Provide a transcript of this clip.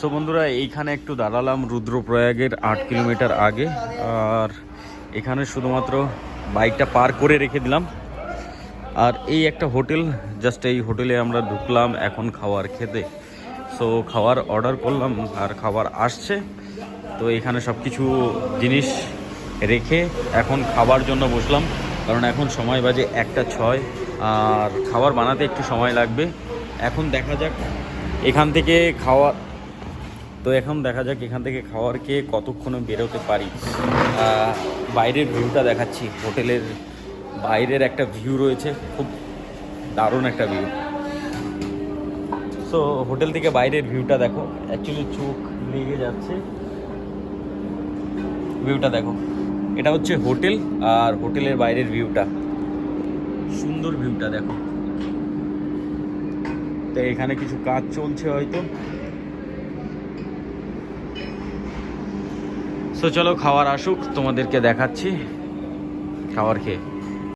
So বন্ধুরা, এইখানে একটু দাঁড়ালাম রুদ্রপ্রয়াগের 8 কিলোমিটার আগে। আর এখানে শুধুমাত্র বাইকটা পার্ক করে রেখে দিলাম। আর এই একটা হোটেল, জাস্ট এই হোটেলে আমরা ঢুকলাম এখন খাবার খেতে। সো খাবার অর্ডার করলাম আর খাবার আসছে। তো এখানে সব কিছু জিনিস রেখে এখন খাবার জন্য বসলাম, কারণ এখন সময় বাজে 1:06 আর খাবার বানাতে একটু সময় লাগবে। এখন দেখা যাক এখান থেকে এখান থেকে খাওয়ার খেয়ে কতক্ষণে বেরোতে পারি। বাইরের ভিউটা দেখাচ্ছি, হোটেলের বাইরের একটা ভিউ রয়েছে, খুব দারুণ একটা ভিউ। সো হোটেল থেকে বাইরের ভিউটা দেখো, অ্যাকচুয়ালি চোখ লেগে যাচ্ছে। ভিউটা দেখো, এটা হচ্ছে হোটেল আর হোটেলের বাইরের ভিউটা, সুন্দর ভিউটা দেখো। তো এখানে কিছু কাজ চলছে হয়তো। সো চলো খাবার আসুক, তোমাদেরকে দেখাচ্ছি খাবার খেয়ে।